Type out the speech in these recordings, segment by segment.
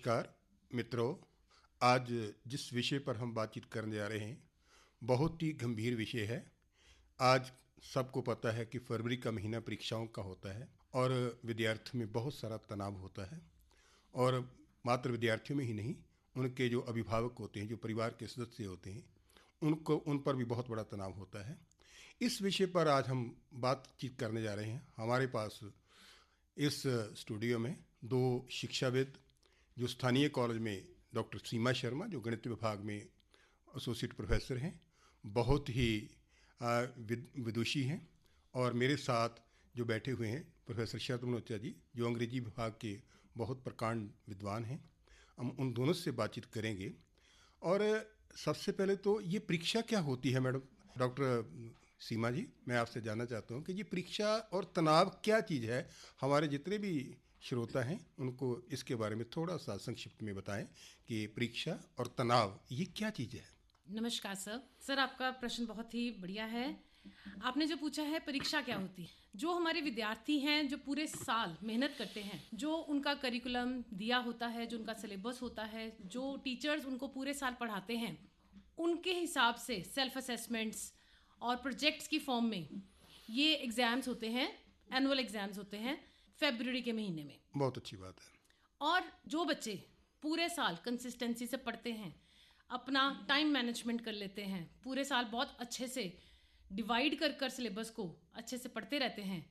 नमस्कार मित्रों। आज जिस विषय पर हम बातचीत करने जा रहे हैं बहुत ही गंभीर विषय है। आज सबको पता है कि फरवरी का महीना परीक्षाओं का होता है और विद्यार्थियों में बहुत सारा तनाव होता है। और मात्र विद्यार्थियों में ही नहीं, उनके जो अभिभावक होते हैं, जो परिवार के सदस्य होते हैं, उन पर भी बहुत बड़ा तनाव होता है। इस विषय पर आज हम बातचीत करने जा रहे हैं। हमारे पास इस स्टूडियो में दो शिक्षाविद, जो स्थानीय कॉलेज में डॉक्टर सीमा शर्मा, जो गणित विभाग में एसोसिएट प्रोफेसर हैं, बहुत ही विदुषी हैं, और मेरे साथ जो बैठे हुए हैं प्रोफेसर शरद मल्होत्रा जी, जो अंग्रेजी विभाग के बहुत प्रकांड विद्वान हैं। हम उन दोनों से बातचीत करेंगे। और सबसे पहले तो ये परीक्षा क्या होती है मैडम? डॉक्टर सीमा जी, मैं आपसे जानना चाहता हूँ कि ये परीक्षा और तनाव क्या चीज़ है। हमारे जितने भी श्रोता हैं उनको इसके बारे में थोड़ा सा संक्षिप्त में बताएं कि परीक्षा और तनाव ये क्या चीज़ है। नमस्कार सर, आपका प्रश्न बहुत ही बढ़िया है। आपने जो पूछा है परीक्षा क्या होती है, जो हमारे विद्यार्थी हैं जो पूरे साल मेहनत करते हैं, जो उनका करिकुलम दिया होता है, जो उनका सिलेबस होता है, जो टीचर्स उनको पूरे साल पढ़ाते हैं, उनके हिसाब से सेल्फ असेसमेंट्स और प्रोजेक्ट्स की फॉर्म में ये एग्ज़ाम्स होते हैं, एनुअल एग्ज़ाम्स होते हैं फरवरी के महीने में। बहुत अच्छी बात है। और जो बच्चे पूरे साल कंसिस्टेंसी से पढ़ते हैं, अपना टाइम मैनेजमेंट कर लेते हैं, पूरे साल बहुत अच्छे से डिवाइड कर कर सिलेबस को अच्छे से पढ़ते रहते हैं,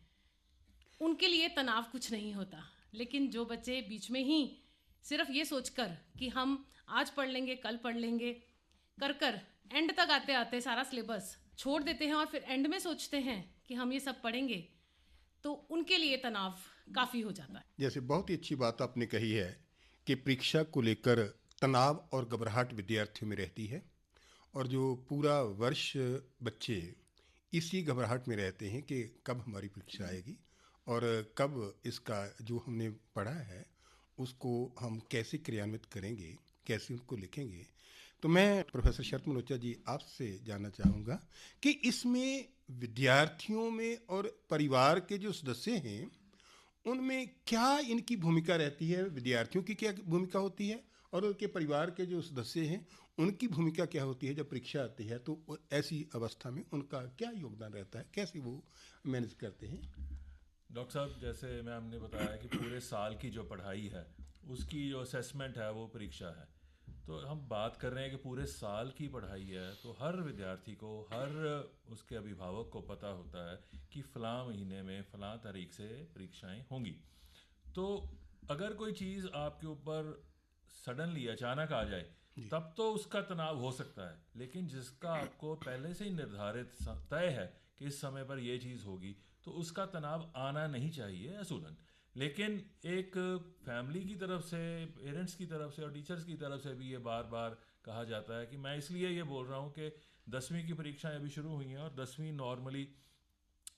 उनके लिए तनाव कुछ नहीं होता। लेकिन जो बच्चे बीच में ही सिर्फ ये सोचकर कि हम आज पढ़ लेंगे, कल पढ़ लेंगे, कर कर एंड तक आते आते सारा सिलेबस छोड़ देते हैं और फिर एंड में सोचते हैं कि हम ये सब पढ़ेंगे, तो उनके लिए तनाव काफ़ी हो जाता है। जैसे बहुत ही अच्छी बात आपने कही है कि परीक्षा को लेकर तनाव और घबराहट विद्यार्थियों में रहती है, और जो पूरा वर्ष बच्चे इसी घबराहट में रहते हैं कि कब हमारी परीक्षा आएगी और कब इसका जो हमने पढ़ा है उसको हम कैसे क्रियान्वित करेंगे, कैसे उनको लिखेंगे। तो मैं प्रोफेसर शरद मल्होत्रा जी आपसे जानना चाहूँगा कि इसमें विद्यार्थियों में और परिवार के जो सदस्य हैं उनमें क्या इनकी भूमिका रहती है, विद्यार्थियों की क्या भूमिका होती है और उनके परिवार के जो सदस्य हैं उनकी भूमिका क्या होती है जब परीक्षा आती है, तो ऐसी अवस्था में उनका क्या योगदान रहता है, कैसे वो मैनेज करते हैं? डॉक्टर साहब, जैसे मैं हमने बताया कि पूरे साल की जो पढ़ाई है उसकी जो असेसमेंट है वो परीक्षा है। तो हम बात कर रहे हैं कि पूरे साल की पढ़ाई है, तो हर विद्यार्थी को, हर उसके अभिभावक को पता होता है कि फ़लाँ महीने में फ़लाँ तारीख से परीक्षाएं होंगी। तो अगर कोई चीज़ आपके ऊपर सडनली अचानक आ जाए तब तो उसका तनाव हो सकता है, लेकिन जिसका आपको पहले से ही निर्धारित तय है कि इस समय पर यह चीज़ होगी, तो उसका तनाव आना नहीं चाहिए असूलन। लेकिन एक फैमिली की तरफ से, पेरेंट्स की तरफ से और टीचर्स की तरफ से भी ये बार बार कहा जाता है कि मैं इसलिए ये बोल रहा हूँ कि 10वीं की परीक्षाएं अभी शुरू हुई हैं और 10वीं नॉर्मली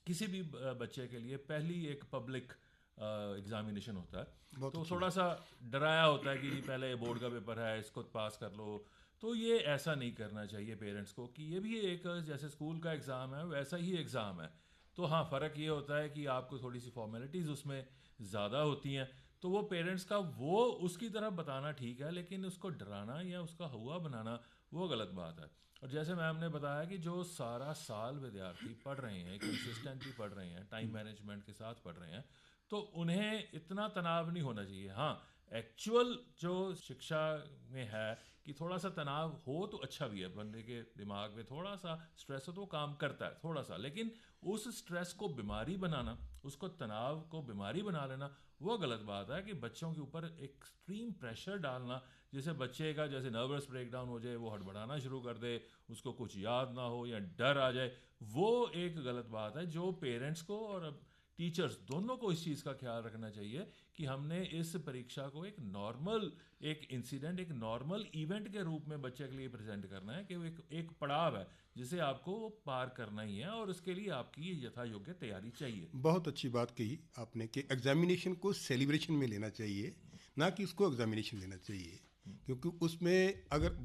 किसी भी बच्चे के लिए पहली एक पब्लिक एग्जामिनेशन होता है, तो थोड़ा सा डराया होता है कि जी पहले बोर्ड का पेपर है, इसको पास कर लो। तो ये ऐसा नहीं करना चाहिए पेरेंट्स को कि ये भी एक जैसे स्कूल का एग्ज़ाम है वैसा ही एग्ज़ाम है। तो हाँ, फ़र्क ये होता है कि आपको थोड़ी सी फॉर्मेलिटीज़ उसमें ज़्यादा होती हैं, तो वो पेरेंट्स का वो उसकी तरफ बताना ठीक है, लेकिन उसको डराना या उसका हुआ बनाना वो गलत बात है। और जैसे मैम ने बताया कि जो सारा साल विद्यार्थी पढ़ रहे हैं, कंसिस्टेंटली पढ़ रहे हैं, टाइम मैनेजमेंट के साथ पढ़ रहे हैं, तो उन्हें इतना तनाव नहीं होना चाहिए। हाँ, एक्चुअल जो शिक्षा में है कि थोड़ा सा तनाव हो तो अच्छा भी है, बंदे के दिमाग में थोड़ा सा स्ट्रेस हो तो काम करता है थोड़ा सा, लेकिन उस स्ट्रेस को बीमारी बनाना, उसको तनाव को बीमारी बना लेना, वो गलत बात है। कि बच्चों के ऊपर एक्सट्रीम प्रेशर डालना, जैसे बच्चे का जैसे नर्वस ब्रेकडाउन हो जाए, वो हड़बड़ाना शुरू कर दे, उसको कुछ याद ना हो या डर आ जाए, वो एक गलत बात है जो पेरेंट्स को और टीचर्स दोनों को इस चीज़ का ख्याल रखना चाहिए कि हमने इस परीक्षा को एक नॉर्मल, एक इंसिडेंट, एक नॉर्मल इवेंट के रूप में बच्चे के लिए प्रेजेंट करना है कि वो एक पड़ाव है जिसे आपको वो पार करना ही है, और उसके लिए आपकी यथा योग्य तैयारी चाहिए। बहुत अच्छी बात कही आपने कि एग्जामिनेशन को सेलिब्रेशन में लेना चाहिए, ना कि उसको एग्जामिनेशन लेना चाहिए, क्योंकि उसमें अगर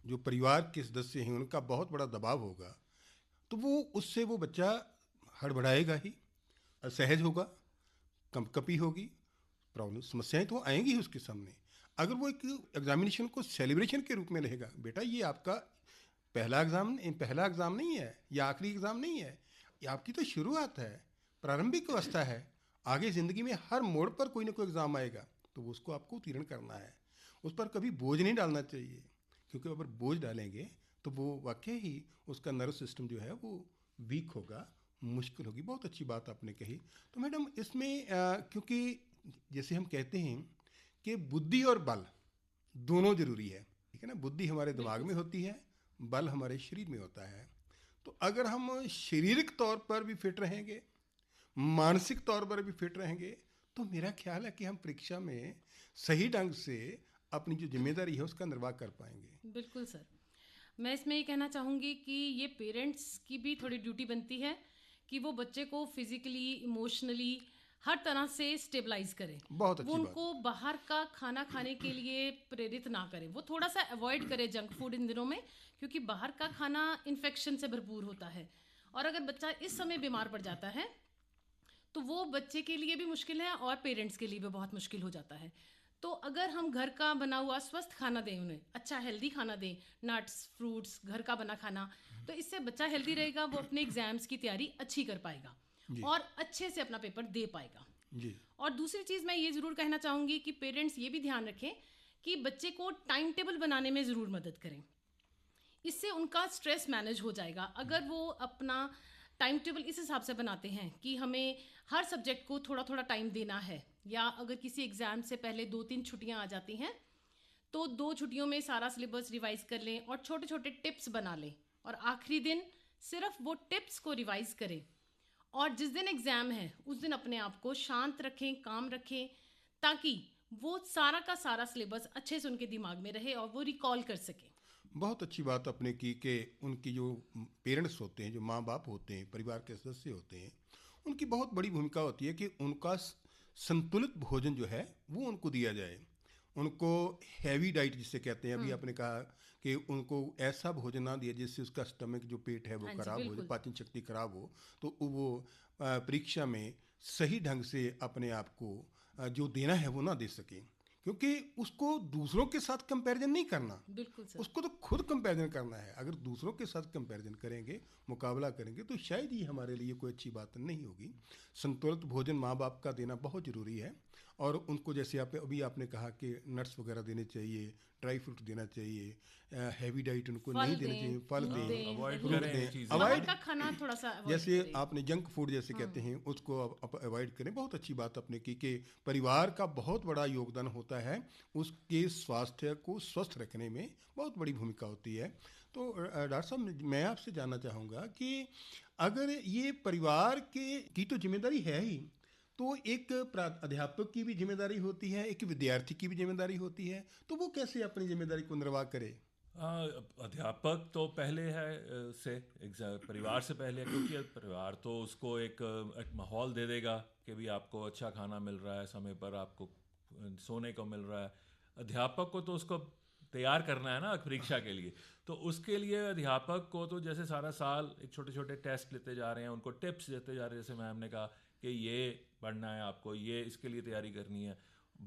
जो परिवार के सदस्य हैं उनका बहुत बड़ा दबाव होगा तो वो उससे वो बच्चा हड़बड़ाएगा ही, असहज होगा, कंपकपी होगी, प्रॉब्लम समस्याएं तो आएंगी ही उसके सामने। अगर वो एक एग्जामिनेशन को सेलिब्रेशन के रूप में लेगा, बेटा ये आपका पहला एग्ज़ाम नहीं है, या आखिरी एग्ज़ाम नहीं है, ये आपकी तो शुरुआत है, प्रारंभिक अवस्था है। आगे ज़िंदगी में हर मोड़ पर कोई ना कोई एग्ज़ाम आएगा, तो उसको आपको उत्तीर्ण करना है। उस पर कभी बोझ नहीं डालना चाहिए, क्योंकि अगर बोझ डालेंगे तो वो वाकई ही उसका नर्व सिस्टम जो है वो वीक होगा, मुश्किल होगी। बहुत अच्छी बात आपने कही। तो मैडम इसमें क्योंकि जैसे हम कहते हैं कि बुद्धि और बल दोनों ज़रूरी है, ठीक है ना। बुद्धि हमारे दिमाग में होती है, बल हमारे शरीर में होता है। तो अगर हम शारीरिक तौर पर भी फिट रहेंगे, मानसिक तौर पर भी फिट रहेंगे, तो मेरा ख्याल है कि हम परीक्षा में सही ढंग से अपनी जो जिम्मेदारी है उसका निर्वाह कर पाएंगे। बिल्कुल सर, मैं इसमें ये कहना चाहूँगी कि ये पेरेंट्स की भी थोड़ी ड्यूटी बनती है कि वो बच्चे को फिजिकली, इमोशनली हर तरह से स्टेबलाइज करें। बहुत वो अच्छी बात। उनको बाहर का खाना खाने के लिए प्रेरित ना करें, वो थोड़ा सा अवॉइड करें जंक फूड इन दिनों में, क्योंकि बाहर का खाना इन्फेक्शन से भरपूर होता है। और अगर बच्चा इस समय बीमार पड़ जाता है तो वो बच्चे के लिए भी मुश्किल है और पेरेंट्स के लिए भी बहुत मुश्किल हो जाता है। तो अगर हम घर का बना हुआ स्वस्थ खाना दें, उन्हें अच्छा हेल्दी खाना दें, नट्स, फ्रूट्स, घर का बना खाना, तो इससे बच्चा हेल्दी रहेगा, वो अपने एग्जाम्स की तैयारी अच्छी कर पाएगा जी और अच्छे से अपना पेपर दे पाएगा। जी। और दूसरी चीज़ मैं ये ज़रूर कहना चाहूँगी कि पेरेंट्स ये भी ध्यान रखें कि बच्चे को टाइम टेबल बनाने में ज़रूर मदद करें। इससे उनका स्ट्रेस मैनेज हो जाएगा। अगर वो अपना टाइम टेबल इस हिसाब से बनाते हैं कि हमें हर सब्जेक्ट को थोड़ा थोड़ा टाइम देना है, या अगर किसी एग्ज़ाम से पहले 2-3 छुट्टियां आ जाती हैं तो 2 छुट्टियों में सारा सिलेबस रिवाइज कर लें और छोटे छोटे टिप्स बना लें, और आखिरी दिन सिर्फ वो टिप्स को रिवाइज करें। और जिस दिन एग्ज़ाम है उस दिन अपने आप को शांत रखें, काम रखें, ताकि वो सारा का सारा सिलेबस अच्छे से उनके दिमाग में रहे और वो रिकॉल कर सकें। बहुत अच्छी बात आपने की कि उनकी जो पेरेंट्स होते हैं, जो माँ बाप होते हैं, परिवार के सदस्य होते हैं, उनकी बहुत बड़ी भूमिका होती है कि उनका संतुलित भोजन जो है वो उनको दिया जाए। उनको हैवी डाइट जिसे कहते हैं, अभी आपने कहा कि उनको ऐसा भोजन ना दिया जिससे उसका स्टमक जो पेट है वो हाँ जी, खराब हो जाए, बिल्कुल। पाचन शक्ति खराब हो, तो वो परीक्षा में सही ढंग से अपने आप को जो देना है वो ना दे सकें। क्योंकि उसको दूसरों के साथ कंपैरिजन नहीं करना, बिल्कुल सर। उसको तो खुद कंपैरिजन करना है। अगर दूसरों के साथ कंपैरिजन करेंगे, मुकाबला करेंगे, तो शायद ये हमारे लिए कोई अच्छी बात नहीं होगी। संतुलित भोजन माँ बाप का देना बहुत ज़रूरी है। और उनको जैसे आप अभी आपने कहा कि नट्स वगैरह देने चाहिए, ड्राई फ्रूट देना चाहिए, हैवी डाइट उनको फल नहीं देना दें, चाहिए, फल दूध दें, दें, अवॉइड दही फ्रूट करें दें, चीज़ें। बाहर अवॉइड का खाना थोड़ा सा अवॉइड जैसे करें। आपने जंक फूड जैसे कहते हैं उसको अवॉइड करें। बहुत अच्छी बात आपने की कि परिवार का बहुत बड़ा योगदान होता है, उसके स्वास्थ्य को स्वस्थ रखने में बहुत बड़ी भूमिका होती है। तो डॉक्टर साहब, मैं आपसे जानना चाहूँगा कि अगर ये परिवार के की तो जिम्मेदारी है ही, तो एक अध्यापक की भी जिम्मेदारी होती है, एक विद्यार्थी की भी जिम्मेदारी होती है, तो वो कैसे अपनी जिम्मेदारी को निर्वाह करे? अध्यापक तो पहले है परिवार से पहले है, क्योंकि परिवार तो उसको एक माहौल दे देगा कि भी आपको अच्छा खाना मिल रहा है, समय पर आपको सोने को मिल रहा है। अध्यापक को तो उसको तैयार करना है ना परीक्षा के लिए, तो उसके लिए अध्यापक को तो जैसे सारा साल एक छोटे छोटे टेस्ट लेते जा रहे हैं, उनको टिप्स देते जा रहे हैं, जैसे मैम ने कहा कि ये पढ़ना है आपको, ये इसके लिए तैयारी करनी है।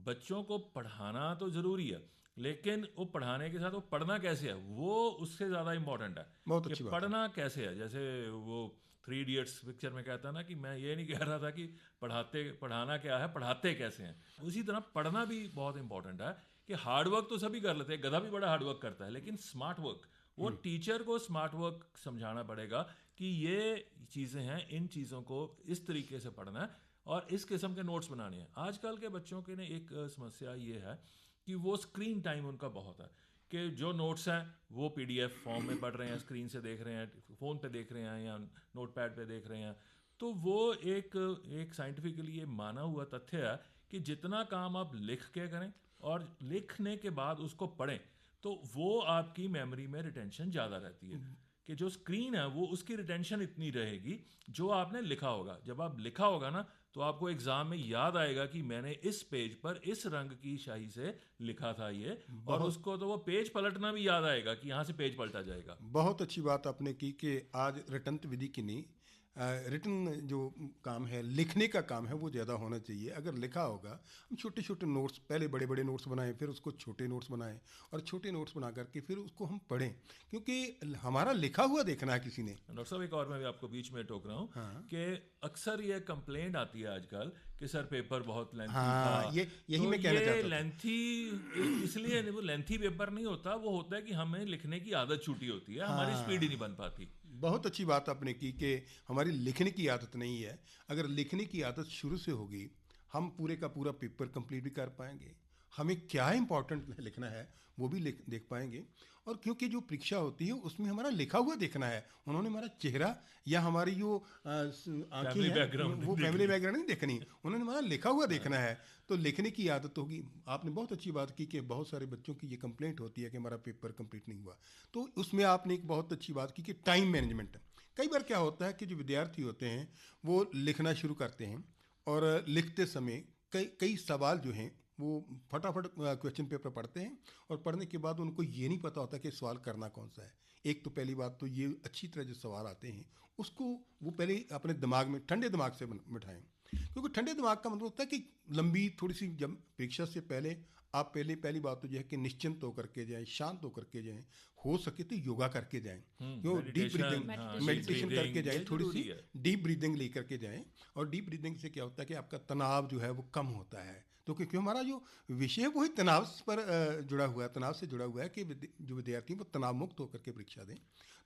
बच्चों को पढ़ाना तो ज़रूरी है, लेकिन वो पढ़ाने के साथ वो पढ़ना कैसे है वो उससे ज़्यादा इम्पोर्टेंट है बहुत कि अच्छी बात है। पढ़ना कैसे है। जैसे वो 3 इडियट्स पिक्चर में कहता है ना कि मैं ये नहीं कह रहा था कि पढ़ाना क्या है, पढ़ाते कैसे हैं। उसी तरह पढ़ना भी बहुत इंपॉर्टेंट है कि हार्ड वर्क तो सभी कर लेते हैं, गधा भी बड़ा हार्ड वर्क करता है, लेकिन स्मार्ट वर्क, वो टीचर को स्मार्ट वर्क समझाना पड़ेगा कि ये चीज़ें हैं, इन चीज़ों को इस तरीके से पढ़ना है और इस किस्म के नोट्स बनाने हैं। आजकल के बच्चों के ने एक समस्या ये है कि वो स्क्रीन टाइम उनका बहुत है, कि जो नोट्स हैं वो PDF फॉर्म में पढ़ रहे हैं, स्क्रीन से देख रहे हैं, फ़ोन पे देख रहे हैं या नोटपैड पे देख रहे हैं। तो वो एक साइंटिफिकली ये माना हुआ तथ्य है कि जितना काम आप लिख के करें और लिखने के बाद उसको पढ़ें, तो वो आपकी मेमोरी में रिटेंशन ज़्यादा रहती है। कि जो स्क्रीन है वो उसकी रिटेंशन इतनी रहेगी जो आपने लिखा होगा। जब आप लिखा होगा ना, तो आपको एग्जाम में याद आएगा कि मैंने इस पेज पर इस रंग की शाही से लिखा था ये, और उसको तो वो पेज पलटना भी याद आएगा कि यहाँ से पेज पलटा जाएगा। बहुत अच्छी बात आपने की कि आज रटंत विधि की नहीं, रिटन जो काम है, लिखने का काम है, वो ज़्यादा होना चाहिए। अगर लिखा होगा, हम छोटे छोटे नोट्स, पहले बड़े बड़े नोट्स बनाएं, फिर उसको छोटे नोट्स बनाएं, और छोटे नोट्स बना करके फिर उसको हम पढ़ें, क्योंकि हमारा लिखा हुआ देखना है किसी ने। डॉक्टर साहब, एक और मैं भी आपको बीच में टोक रहा हूँ हाँ कि अक्सर ये कंप्लेंट आती है आजकल कि सर पेपर बहुत लेंथी हाँ, था। यही तो मैं कहना ये चाहता था। लेंथी इसलिए वो लेंथी पेपर नहीं होता, वो होता है कि हमें लिखने की आदत छूटी होती है, हमारी स्पीड ही नहीं बन पाती। बहुत अच्छी बात आपने की कि हमारी लिखने की आदत नहीं है। अगर लिखने की आदत शुरू से होगी, हम पूरे का पूरा पेपर कंप्लीट भी कर पाएंगे, हमें क्या इंपॉर्टेंट लिखना है वो भी देख पाएंगे। और क्योंकि जो परीक्षा होती है उसमें हमारा लिखा हुआ देखना है, उन्होंने हमारा चेहरा या हमारी जो आंखें फैमिली हैं बैकग्राउंड वो फैमिली बैकग्राउंड नहीं देखनी, उन्होंने हमारा लिखा हुआ देखना है। तो लिखने की आदत होगी। आपने बहुत अच्छी बात की कि बहुत सारे बच्चों की ये कंप्लेंट होती है कि हमारा पेपर कंप्लीट नहीं हुआ। तो उसमें आपने एक बहुत अच्छी बात की कि टाइम मैनेजमेंट। कई बार क्या होता है कि जो विद्यार्थी होते हैं वो लिखना शुरू करते हैं, और लिखते समय कई कई सवाल जो हैं वो फटाफट क्वेश्चन पेपर पढ़ते हैं, और पढ़ने के बाद उनको ये नहीं पता होता कि सवाल करना कौन सा है। एक तो पहली बात तो ये अच्छी तरह जो सवाल आते हैं उसको वो पहले अपने दिमाग में ठंडे दिमाग से बिठाएं, क्योंकि ठंडे दिमाग का मतलब होता है कि लंबी थोड़ी सी, जब परीक्षा से पहले आप पहली बात तो यह है कि निश्चिंत होकर के जाएं, शांत होकर के जाएं, हो सके तो योगा करके जाएं, क्यों डीप ब्रीदिंग, मेडिटेशन करके जाएं, थोड़ी सी डीप ब्रीदिंग लेकर के जाएं। और डीप ब्रीदिंग से क्या होता है कि आपका तनाव जो है वो कम होता है। तो क्योंकि हमारा जो विषय है वही तनाव पर जुड़ा हुआ है, तनाव से जुड़ा हुआ है कि जो विद्यार्थी वो तनाव मुक्त होकर के परीक्षा दें।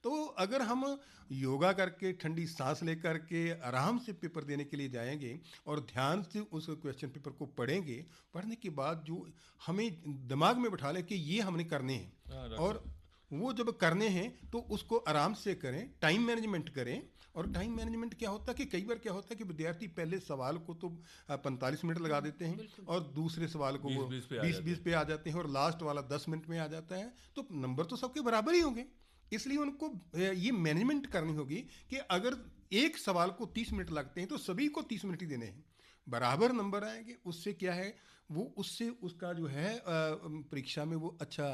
तो अगर हम योगा करके, ठंडी सांस लेकर के आराम से पेपर देने के लिए जाएंगे और ध्यान से उस क्वेश्चन पेपर को पढ़ेंगे, पढ़ने के बाद जो हमें दिमाग में बिठा लें कि ये हमने करने हैं, और वो जब करने हैं तो उसको आराम से करें, टाइम मैनेजमेंट करें। और टाइम मैनेजमेंट क्या होता है कि कई बार क्या होता है कि विद्यार्थी पहले सवाल को तो 45 मिनट लगा देते हैं, और दूसरे सवाल को वो 20 पे आ जाते हैं, और लास्ट वाला 10 मिनट में आ जाता है। तो नंबर तो सबके बराबर ही होंगे। इसलिए उनको ये मैनेजमेंट करनी होगी कि अगर एक सवाल को 30 मिनट लगते हैं तो सभी को 30 मिनट ही देने हैं, बराबर नंबर आएंगे। उससे क्या है, वो उससे उसका जो है परीक्षा में वो अच्छा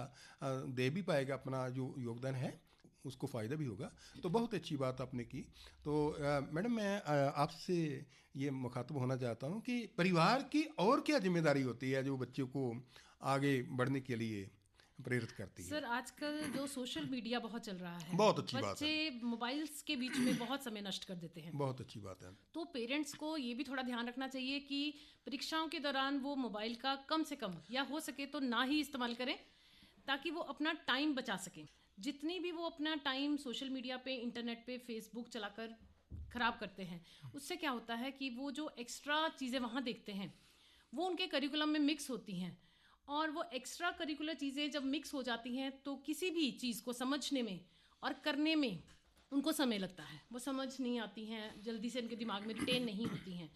दे भी पाएगा, अपना जो योगदान है उसको फ़ायदा भी होगा। तो बहुत अच्छी बात आपने की। तो मैडम, मैं आपसे ये मुखातब होना चाहता हूँ कि परिवार की और क्या जिम्मेदारी होती है जो बच्चों को आगे बढ़ने के लिए प्रेरित करती है? सर, आजकल जो सोशल मीडिया बहुत चल रहा है, बहुत अच्छी बात है। बच्चे मोबाइल्स के बीच में बहुत समय नष्ट कर देते हैं। बहुत अच्छी बात है। तो पेरेंट्स को ये भी थोड़ा ध्यान रखना चाहिए कि परीक्षाओं के दौरान वो मोबाइल का कम से कम, या हो सके तो ना ही इस्तेमाल करें, ताकि वो अपना टाइम बचा सकें। जितनी भी वो अपना टाइम सोशल मीडिया पे, इंटरनेट पे, फेसबुक चलाकर ख़राब करते हैं, उससे क्या होता है कि वो जो एक्स्ट्रा चीज़ें वहाँ देखते हैं वो उनके करिकुलम में मिक्स होती हैं, और वो एक्स्ट्रा करिकुलर चीज़ें जब मिक्स हो जाती हैं तो किसी भी चीज़ को समझने में और करने में उनको समय लगता है, वो समझ नहीं आती हैं, जल्दी से उनके दिमाग में रिटेन नहीं होती हैं।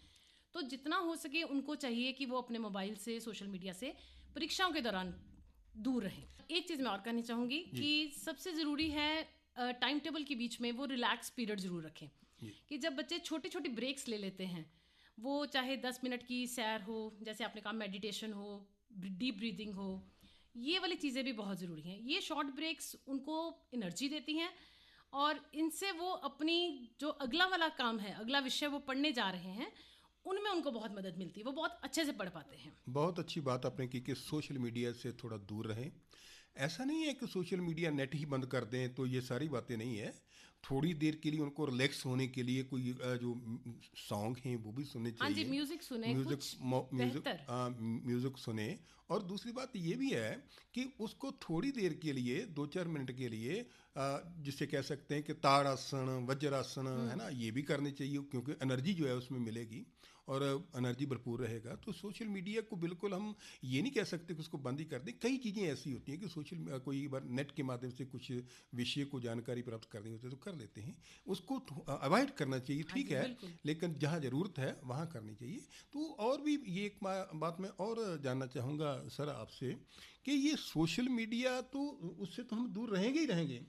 तो जितना हो सके उनको चाहिए कि वो अपने मोबाइल से, सोशल मीडिया से परीक्षाओं के दौरान दूर रहें। एक चीज़ मैं और कहनी चाहूँगी कि सबसे ज़रूरी है टाइम टेबल के बीच में वो रिलैक्स पीरियड ज़रूर रखें, कि जब बच्चे छोटे छोटे ब्रेक्स ले लेते हैं, वो चाहे 10 मिनट की सैर हो, जैसे आपने कहा मेडिटेशन हो, डीप ब्रीदिंग हो, ये वाली चीज़ें भी बहुत ज़रूरी हैं। ये शॉर्ट ब्रेक्स उनको एनर्जी देती हैं, और इनसे वो अपनी जो अगला वाला काम है, अगला विषय वो पढ़ने जा रहे हैं, उनमें उनको बहुत मदद मिलती है, वो बहुत अच्छे से पढ़ पाते हैं। बहुत अच्छी बात आपने की कि सोशल मीडिया से थोड़ा दूर रहें। ऐसा नहीं है कि सोशल मीडिया नेट ही बंद कर दें, तो ये सारी बातें नहीं है। थोड़ी देर के लिए उनको रिलैक्स होने के लिए कोई जो सॉन्ग हैं वो भी सुनने हाँ जी, चाहिए। म्यूजिक सुने, कुछ बेहतर। म्यूज़िक सुने। और दूसरी बात ये भी है कि उसको थोड़ी देर के लिए, 2-4 मिनट के लिए, जिसे कह सकते हैं कि ताड़ासन, वज्रासन, है ना, ये भी करने चाहिए, क्योंकि एनर्जी जो है उसमें मिलेगी और एनर्जी भरपूर रहेगा। तो सोशल मीडिया को बिल्कुल हम ये नहीं कह सकते कि उसको बंद ही कर दें। कई चीज़ें ऐसी होती हैं कि कोई बार नेट के माध्यम से कुछ विषय को जानकारी प्राप्त करनी होती है तो कर लेते हैं, उसको अवॉइड करना चाहिए, ठीक है, लेकिन जहाँ ज़रूरत है वहाँ करनी चाहिए। तो और भी ये एक बात मैं और जानना चाहूँगा सर आपसे कि ये सोशल मीडिया, तो उससे तो हम दूर रहेंगे ही रहेंगे,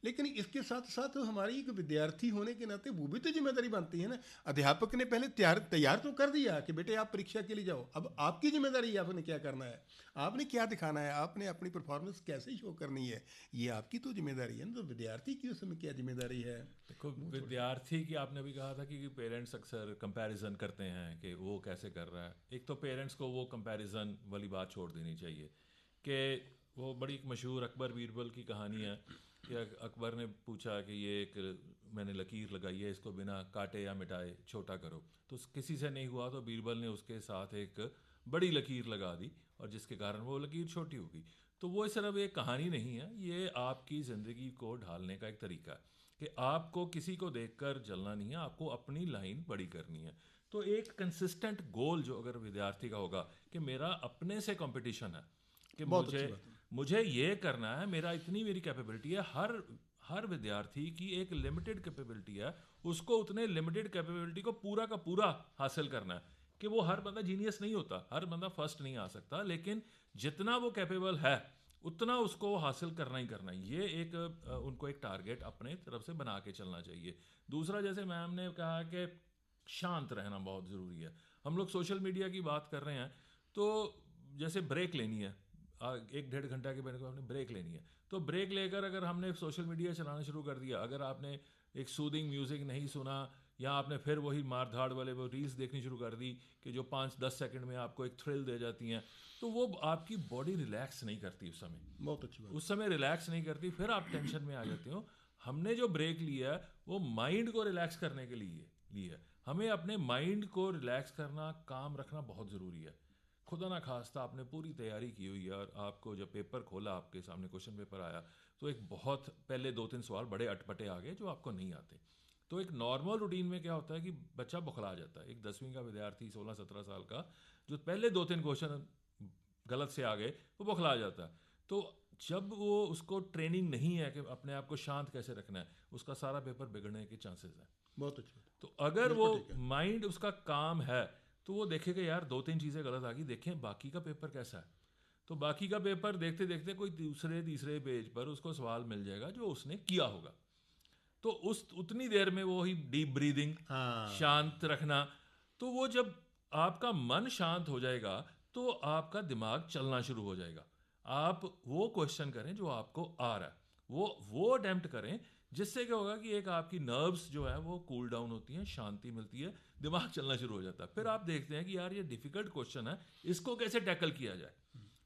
लेकिन इसके साथ साथ हमारी एक विद्यार्थी होने के नाते वो भी तो जिम्मेदारी बनती है ना। अध्यापक ने पहले तैयार तो कर दिया कि बेटे आप परीक्षा के लिए जाओ, अब आपकी जिम्मेदारी है, आपने क्या करना है, आपने क्या दिखाना है, आपने अपनी परफॉर्मेंस कैसे शो करनी है, ये आपकी तो जिम्मेदारी है ना। तो विद्यार्थी की उसमें क्या जिम्मेदारी है? देखो, विद्यार्थी की आपने भी कहा था कि पेरेंट्स अक्सर कंपैरिजन करते हैं कि वो कैसे कर रहा है। एक तो पेरेंट्स को वो कंपैरिजन वाली बात छोड़ देनी चाहिए कि वो बड़ी एक मशहूर अकबर बीरबल की कहानी है कि अकबर ने पूछा कि ये एक मैंने लकीर लगाई है, इसको बिना काटे या मिटाए छोटा करो। तो किसी से नहीं हुआ तो बीरबल ने उसके साथ एक बड़ी लकीर लगा दी और जिसके कारण वो लकीर छोटी हो गई। तो वो सिर्फ एक कहानी नहीं है, ये आपकी ज़िंदगी को ढालने का एक तरीका है कि आपको किसी को देखकर जलना नहीं है, आपको अपनी लाइन बड़ी करनी है। तो एक कंसिस्टेंट गोल जो अगर विद्यार्थी का होगा कि मेरा अपने से कंपटीशन है कि बहुत अच्छी बात है। मुझे ये करना है, मेरी कैपेबिलिटी है। हर विद्यार्थी की एक लिमिटेड कैपेबिलिटी है, उसको उतने लिमिटेड कैपेबिलिटी को पूरा का पूरा हासिल करना है। कि वो हर बंदा जीनियस नहीं होता, हर बंदा फर्स्ट नहीं आ सकता, लेकिन जितना वो कैपेबल है उतना उसको हासिल करना ही करना है। ये एक उनको एक टारगेट अपने तरफ से बना के चलना चाहिए। दूसरा, जैसे मैम ने कहा कि शांत रहना बहुत ज़रूरी है। हम लोग सोशल मीडिया की बात कर रहे हैं तो जैसे ब्रेक लेनी है, 1-1.5 घंटा के बैठे को आपने ब्रेक लेनी है, तो ब्रेक लेकर अगर हमने सोशल मीडिया चलाना शुरू कर दिया, अगर आपने एक सूदिंग म्यूज़िक नहीं सुना या आपने फिर वही मार धाड़ वाले वो रील्स देखनी शुरू कर दी कि जो 5-10 सेकंड में आपको एक थ्रिल दे जाती हैं, तो वो आपकी बॉडी रिलैक्स नहीं करती उस समय। बहुत अच्छी बात। उस समय रिलैक्स नहीं करती, फिर आप टेंशन में आ जाते हो। हमने जो ब्रेक लिया है वो माइंड को रिलैक्स करने के लिए लिया है। हमें अपने माइंड को रिलैक्स करना, काम रखना बहुत ज़रूरी है। खुदा ना खास्ता आपने पूरी तैयारी की हुई है और आपको जब पेपर खोला, आपके सामने क्वेश्चन पेपर आया, तो एक बहुत पहले 2-3 सवाल बड़े अटपटे आ गए जो आपको नहीं आते। तो एक नॉर्मल रूटीन में क्या होता है कि बच्चा बौखला जाता है। एक 10वीं का विद्यार्थी 16-17 साल का जो पहले 2-3 क्वेश्चन गलत से आ गए वो बौखला जाता है। तो जब वो उसको ट्रेनिंग नहीं है कि अपने आप को शांत कैसे रखना है, उसका सारा पेपर बिगड़ने के चांसेस हैं। बहुत अच्छी बात। तो अगर वो माइंड उसका काम है तो वो देखेगा यार 2-3 चीज़ें गलत आ गई, देखें बाकी का पेपर कैसा है। तो बाकी का पेपर देखते देखते कोई दूसरे तीसरे पेज पर उसको सवाल मिल जाएगा जो उसने किया होगा। तो उस उतनी देर में वो ही डीप ब्रीदिंग, शांत रखना, तो वो जब आपका मन शांत हो जाएगा तो आपका दिमाग चलना शुरू हो जाएगा। आप वो क्वेश्चन करें जो आपको आ रहा है, वो अटेम्प्ट करें, जिससे क्या होगा कि एक आपकी नर्व्स जो है वो कूल डाउन होती हैं, शांति मिलती है, दिमाग चलना शुरू हो जाता है। फिर आप देखते हैं कि यार ये डिफ़िकल्ट क्वेश्चन है, इसको कैसे टैकल किया जाए,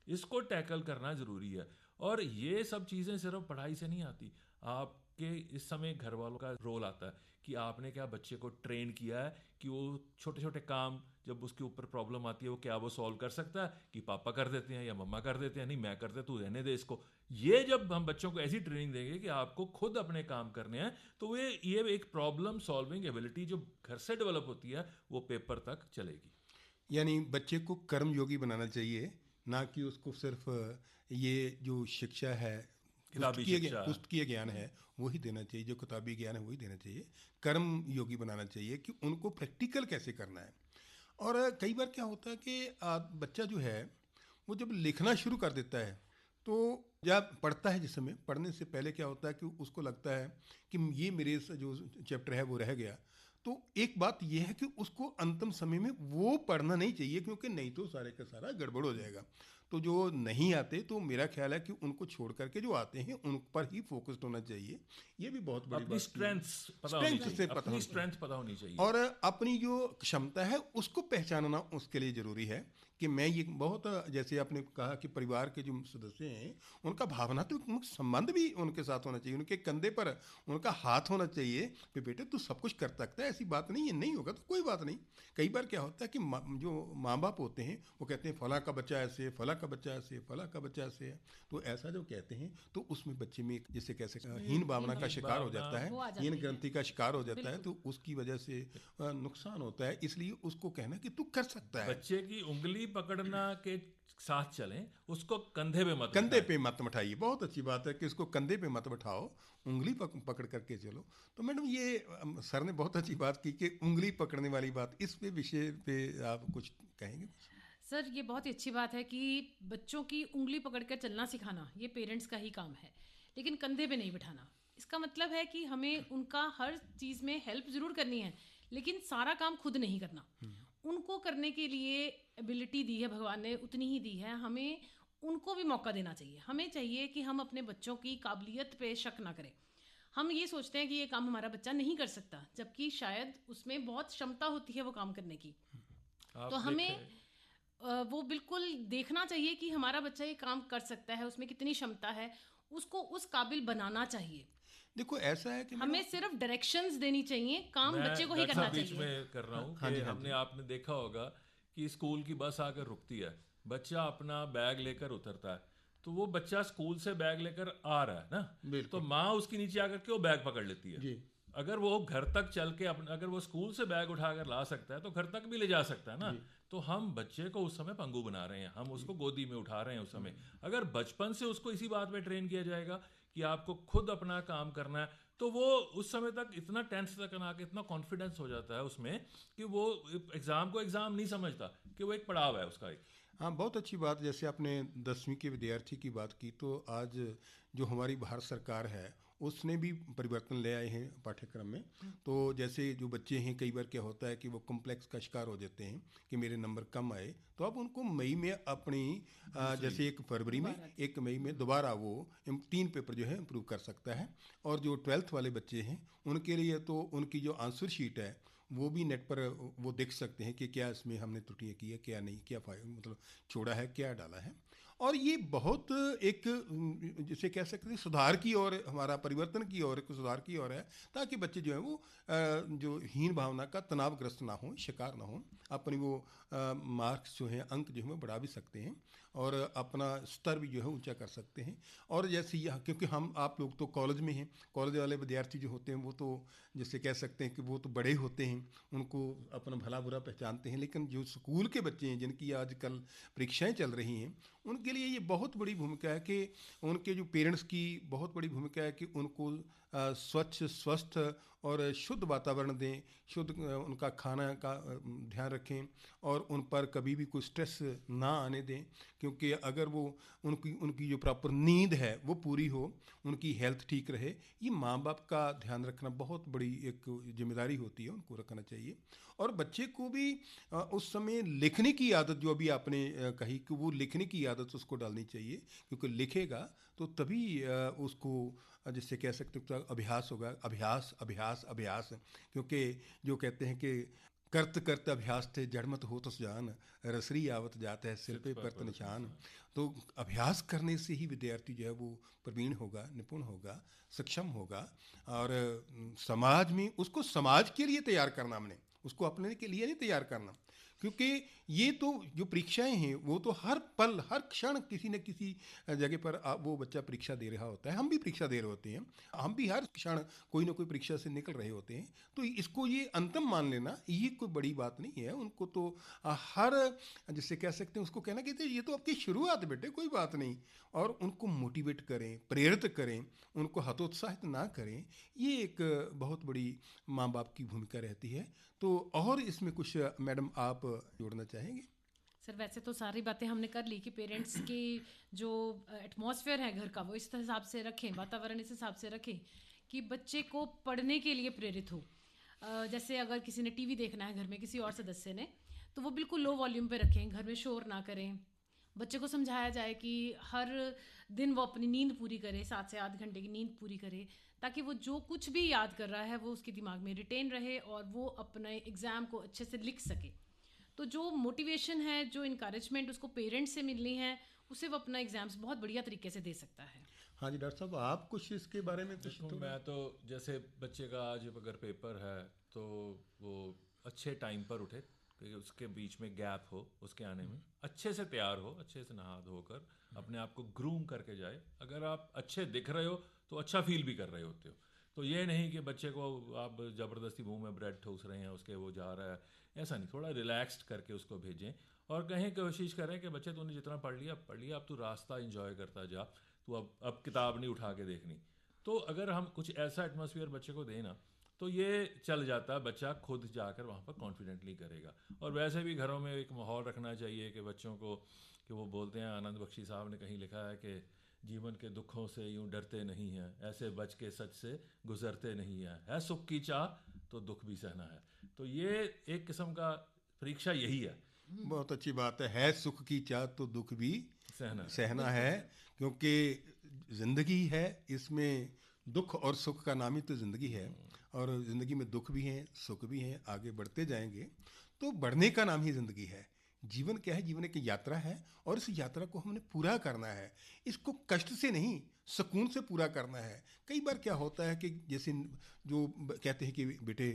इसको टैकल करना ज़रूरी है। और ये सब चीज़ें सिर्फ पढ़ाई से नहीं आती, आपके इस समय घर वालों का रोल आता है कि आपने क्या बच्चे को ट्रेन किया है कि वो छोटे छोटे काम जब उसके ऊपर प्रॉब्लम आती है वो क्या वो सॉल्व कर सकता है, कि पापा कर देते हैं या मम्मा कर देते हैं, नहीं मैं करते, तू रहने दे इसको। ये जब हम बच्चों को ऐसी ट्रेनिंग देंगे कि आपको खुद अपने काम करने हैं, तो ये एक प्रॉब्लम सॉल्विंग एबिलिटी जो घर से डेवलप होती है वो पेपर तक चलेगी। यानी बच्चे को कर्मयोगी बनाना चाहिए, ना कि उसको सिर्फ ये जो शिक्षा है, पुस्तकीय ज्ञान है वही देना चाहिए, जो किताबी ज्ञान है वही देना चाहिए। कर्म योगी बनाना चाहिए कि उनको प्रैक्टिकल कैसे करना है। और कई बार क्या होता है कि बच्चा जो है वो जब लिखना शुरू कर देता है तो जब पढ़ता है, जिस समय पढ़ने से पहले क्या होता है कि उसको लगता है कि ये मेरे जो चैप्टर है वो रह गया। तो एक बात यह है कि उसको अंतिम समय में वो पढ़ना नहीं चाहिए, क्योंकि नहीं तो सारे का सारा गड़बड़ हो जाएगा। तो जो नहीं आते तो मेरा ख्याल है कि उनको छोड़ करके जो आते हैं उन पर ही फोकस्ड होना चाहिए। ये भी बहुत बड़ी अपनी स्ट्रेंथ पता होनी चाहिए और अपनी जो क्षमता है उसको पहचानना उसके लिए ज़रूरी है कि मैं ये बहुत, जैसे आपने कहा कि परिवार के जो सदस्य हैं उनका भावनात्मक संबंध भी उनके साथ होना चाहिए, उनके कंधे पर उनका हाथ होना चाहिए कि बेटे तू सब कुछ कर सकता है, ऐसी बात नहीं है, नहीं होगा तो कोई बात नहीं। कई बार क्या होता है कि जो माँ बाप होते हैं वो कहते हैं फला का बच्चा ऐसे, फला का बच्चा ऐसे, फला का बच्चा ऐसे है, तो ऐसा जो कहते हैं तो उसमें बच्चे में जैसे कैसे हीन भावना का शिकार हो जाता है, हीन ग्रंथि का शिकार हो जाता है, तो उसकी वजह से नुकसान होता है। इसलिए उसको कहना कि तू कर सकता है। बच्चे की उंगली पकड़ना के साथ चलें, उसको कंधे पे मत बिठाइए। बहुत अच्छी बात है कि उसको कंधे पे मत बिठाओ, उंगली पकड़ करके चलो। तो मैडम ये सर ने बहुत अच्छी बात की कि उंगली पकड़ने वाली बात, इस पे विषय पे आप कुछ कहेंगे? सर ये बहुत ही अच्छी बात है कि बच्चों की उंगली पकड़ कर चलना सिखाना ये पेरेंट्स का ही काम है, लेकिन कंधे पे नहीं बिठाना। इसका मतलब है कि हमें उनका हर चीज़ में हेल्प ज़रूर करनी है, लेकिन सारा काम खुद नहीं करना। उनको करने के लिए एबिलिटी दी है भगवान ने, उतनी ही दी है, हमें उनको भी मौका देना चाहिए। हमें चाहिए कि हम अपने बच्चों की काबिलियत पे शक ना करें। हम ये सोचते हैं कि ये काम हमारा बच्चा नहीं कर सकता, जबकि शायद उसमें बहुत क्षमता होती है वो काम करने की। आप तो हमें देखें, वो बिल्कुल देखना चाहिए कि हमारा बच्चा ये काम कर सकता है, उसमें कितनी क्षमता है, उसको उस काबिल बनाना चाहिए। देखो ऐसा है कि हमें सिर्फ डायरेक्शंस देनी चाहिए, काम मैं बच्चे को ही डॉक्टर करना साहब बीच चाहिए। में कर रहा हूँ हाँ कि जी, हाँ हमने जी। आपने देखा होगा कि स्कूल की बस आकर रुकती है, बच्चा अपना बैग लेकर उतरता है, तो वो बच्चा स्कूल से बैग लेकर आ रहा है ना, तो बिल्कुल माँ उसके नीचे आकर के वो बैग पकड़ लेती है। जी। अगर वो घर तक चल के अपना, अगर वो स्कूल से बैग उठाकर ला सकता है तो घर तक भी ले जा सकता है ना। जी। तो हम बच्चे को उस समय पंगु बना रहे हैं, हम उसको गोदी में उठा रहे हैं उस समय। अगर बचपन से उसको इसी बात में ट्रेन किया जाएगा कि आपको खुद अपना काम करना है, तो वो उस समय तक इतना टेंस तक ना के इतना कॉन्फिडेंस हो जाता है उसमें कि वो एग्ज़ाम को एग्ज़ाम नहीं समझता, कि वो एक पड़ाव है उसका एक। हाँ, बहुत अच्छी बात। जैसे आपने 10वीं के विद्यार्थी की बात की, तो आज जो हमारी भारत सरकार है उसने भी परिवर्तन ले आए हैं पाठ्यक्रम में। तो जैसे जो बच्चे हैं, कई बार क्या होता है कि वो कॉम्प्लेक्स का शिकार हो जाते हैं कि मेरे नंबर कम आए, तो अब उनको मई में अपनी जैसे 1 फरवरी में, दोबारा 1 मई में दोबारा वो 3 पेपर जो है इम्प्रूव कर सकता है। और जो 12th वाले बच्चे हैं उनके लिए तो उनकी जो आंसर शीट है वो भी नेट पर वो देख सकते हैं कि क्या इसमें हमने त्रुटियां की है, क्या नहीं, क्या मतलब छोड़ा है, क्या डाला है। और ये बहुत एक जिसे कह सकते हैं सुधार की ओर, हमारा परिवर्तन की ओर, एक सुधार की ओर है, ताकि बच्चे जो है वो जो हीन भावना का तनावग्रस्त ना हो, शिकार ना हो, अपनी वो मार्क्स जो हैं, अंक जो है वो बढ़ा भी सकते हैं और अपना स्तर भी जो है ऊंचा कर सकते हैं। और जैसे यहाँ, क्योंकि हम आप लोग तो कॉलेज में हैं, कॉलेज वाले विद्यार्थी जो होते हैं वो तो जैसे कह सकते हैं कि वो तो बड़े होते हैं, उनको अपना भला बुरा पहचानते हैं। लेकिन जो स्कूल के बच्चे हैं जिनकी आजकल परीक्षाएं चल रही हैं, उनके लिए ये बहुत बड़ी भूमिका है कि उनके जो पेरेंट्स की बहुत बड़ी भूमिका है कि उनको स्वच्छ, स्वस्थ और शुद्ध वातावरण दें, शुद्ध उनका खाना का ध्यान रखें और उन पर कभी भी कोई स्ट्रेस ना आने दें। क्योंकि अगर वो उनकी उनकी जो प्रॉपर नींद है वो पूरी हो, उनकी हेल्थ ठीक रहे, ये माँ बाप का ध्यान रखना बहुत बड़ी एक जिम्मेदारी होती है, उनको रखना चाहिए। और बच्चे को भी उस समय लिखने की आदत, जो अभी आपने कही कि वो लिखने की आदत उसको डालनी चाहिए, क्योंकि लिखेगा तो तभी उसको जिससे कह सकते हो अभ्यास होगा, अभ्यास अभ्यास अभ्यास। क्योंकि जो कहते हैं कि करत करत अभ्यास थे जड़मत हो तो जान, रसरी आवत जाता है सिर पे परत निशान। तो अभ्यास करने से ही विद्यार्थी जो है वो प्रवीण होगा, निपुण होगा, सक्षम होगा। और समाज में उसको समाज के लिए तैयार करना, हमने उसको अपने के लिए नहीं तैयार करना। क्योंकि ये तो जो परीक्षाएं हैं वो तो हर पल हर क्षण किसी न किसी जगह पर वो बच्चा परीक्षा दे रहा होता है, हम भी परीक्षा दे रहे होते हैं, हम भी हर क्षण कोई ना कोई परीक्षा से निकल रहे होते हैं। तो इसको ये अंतम मान लेना ये कोई बड़ी बात नहीं है। उनको तो हर जिससे कह सकते हैं उसको कहना कि ये तो आपकी शुरुआत है बेटे, कोई बात नहीं। और उनको मोटिवेट करें, प्रेरित करें, उनको हतोत्साहित ना करें। ये एक बहुत बड़ी माँ बाप की भूमिका रहती है। तो और इसमें कुछ मैडम आप जोड़ना चाहेंगे? सर वैसे तो सारी बातें हमने कर ली कि पेरेंट्स की जो एटमॉस्फेयर है घर का वो इस हिसाब से रखें, वातावरण इस हिसाब से रखें कि बच्चे को पढ़ने के लिए प्रेरित हो। जैसे अगर किसी ने टीवी देखना है घर में किसी और सदस्य ने, तो वो बिल्कुल लो वॉल्यूम पे रखें, घर में शोर ना करें। बच्चे को समझाया जाए कि हर दिन वो अपनी नींद पूरी करे, 7 से 8 घंटे की नींद पूरी करे, ताकि वो जो कुछ भी याद कर रहा है वो उसके दिमाग में रिटेन रहे और वो अपने एग्ज़ाम को अच्छे से लिख सके। तो जो मोटिवेशन है, जो इनकरेजमेंट उसको पेरेंट्स से मिलनी है, उसे वो अपना एग्जाम्स बहुत बढ़िया तरीके से दे सकता है। हाँ जी, डॉक्टर साहब आप कुछ इसके बारे में कुछ देखो, मैं तो जैसे बच्चे का आज अगर पेपर है तो वो अच्छे टाइम पर उठे, कि उसके बीच में गैप हो उसके आने में, अच्छे से तैयार हो, अच्छे से नहा धोकर अपने आप को ग्रूम करके जाए। अगर आप अच्छे दिख रहे हो तो अच्छा फील भी कर रहे होते हो। तो ये नहीं कि बच्चे को आप ज़बरदस्ती मुंह में ब्रेड ठूस रहे हैं उसके, वो जा रहा है, ऐसा नहीं। थोड़ा रिलैक्स्ड करके उसको भेजें और कहीं कोशिश करें कि बच्चे तूने जितना पढ़ लिया, अब तू रास्ता इंजॉय करता जा, तू अब किताब नहीं उठा के देखनी। तो अगर हम कुछ ऐसा एटमॉस्फेयर बच्चे को दें ना, तो ये चल जाता है, बच्चा खुद जाकर वहाँ पर कॉन्फिडेंटली करेगा। और वैसे भी घरों में एक माहौल रखना चाहिए कि बच्चों को, कि वो बोलते हैं, आनंद बख्शी साहब ने कहीं लिखा है कि जीवन के दुखों से यूं डरते नहीं हैं, ऐसे बच के सच से गुजरते नहीं हैं, है सुख की चाह तो दुख भी सहना है। तो ये एक किस्म का परीक्षा यही है। बहुत अच्छी बात है सुख की चाह तो दुख भी सहना है, क्योंकि ज़िंदगी है, इसमें दुख और सुख का नाम ही तो ज़िंदगी है, और ज़िंदगी में दुख भी हैं, सुख भी हैं, आगे बढ़ते जाएंगे तो बढ़ने का नाम ही ज़िंदगी है। जीवन क्या है? जीवन एक यात्रा है, और इस यात्रा को हमने पूरा करना है। इसको कष्ट से नहीं, सुकून से पूरा करना है। कई बार क्या होता है कि जैसे जो कहते हैं कि बेटे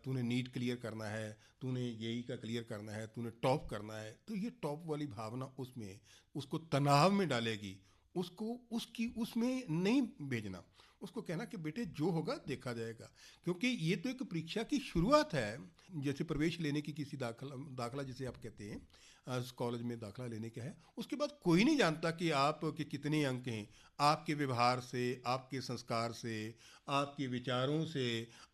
तूने नीट क्लियर करना है, तूने यही का क्लियर करना है, तूने टॉप करना है, तो ये टॉप वाली भावना उसमें उसको तनाव में डालेगी, उसको उसकी उसमें नहीं भेजना। उसको कहना कि बेटे जो होगा देखा जाएगा, क्योंकि ये तो एक परीक्षा की शुरुआत है। जैसे प्रवेश लेने की किसी दाखला जिसे आप कहते हैं, कॉलेज में दाखला लेने का है, उसके बाद कोई नहीं जानता कि आपके कितने अंक हैं। आपके व्यवहार से, आपके संस्कार से, आपके विचारों से,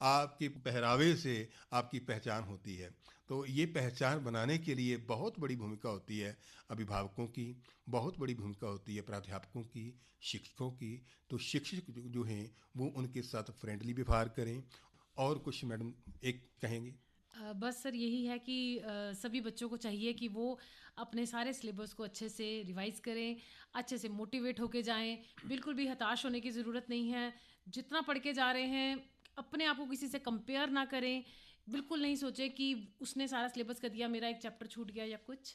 आपके पहरावे से आपकी पहचान होती है। तो ये पहचान बनाने के लिए बहुत बड़ी भूमिका होती है अभिभावकों की, बहुत बड़ी भूमिका होती है प्राध्यापकों की, शिक्षकों की। तो शिक्षक जो हैं वो उनके साथ फ्रेंडली व्यवहार करें। और कुछ मैडम एक कहेंगे? बस सर यही है कि सभी बच्चों को चाहिए कि वो अपने सारे सिलेबस को अच्छे से रिवाइज करें, अच्छे से मोटिवेट होके जाएं। बिल्कुल भी हताश होने की ज़रूरत नहीं है। जितना पढ़ के जा रहे हैं, अपने आप को किसी से कंपेयर ना करें। बिल्कुल नहीं सोचे कि उसने सारा सिलेबस कर दिया, मेरा एक चैप्टर छूट गया या कुछ।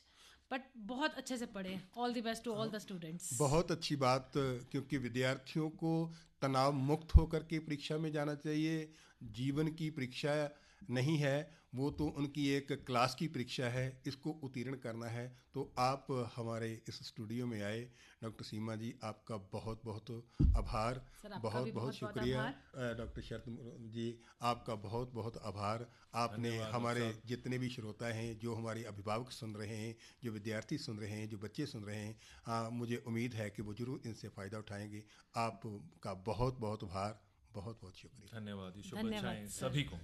बट बहुत अच्छे से पढ़ें। All the best to all the students. बहुत अच्छी बात, क्योंकि विद्यार्थियों को तनाव मुक्त होकर के परीक्षा में जाना चाहिए। जीवन की परीक्षा नहीं है, वो तो उनकी एक क्लास की परीक्षा है, इसको उत्तीर्ण करना है। तो आप हमारे इस स्टूडियो में आए, डॉक्टर सीमा जी, आपका बहुत बहुत आभार। सर आपका बहुत भी बहुत बहुत शुक्रिया। आभार। डॉक्टर शरत जी, आपका बहुत बहुत आभार। आपने धन्यवाद हमारे डॉक्टर साहब। जितने भी श्रोता हैं, जो हमारे अभिभावक सुन रहे हैं, जो विद्यार्थी सुन रहे हैं, जो बच्चे सुन रहे हैं, मुझे उम्मीद है कि वो जरूर इनसे फ़ायदा उठाएंगे। आपका बहुत बहुत आभार, बहुत बहुत शुक्रिया। धन्यवाद, धन्यवाद शुभेच्छाएं सर। सभी को।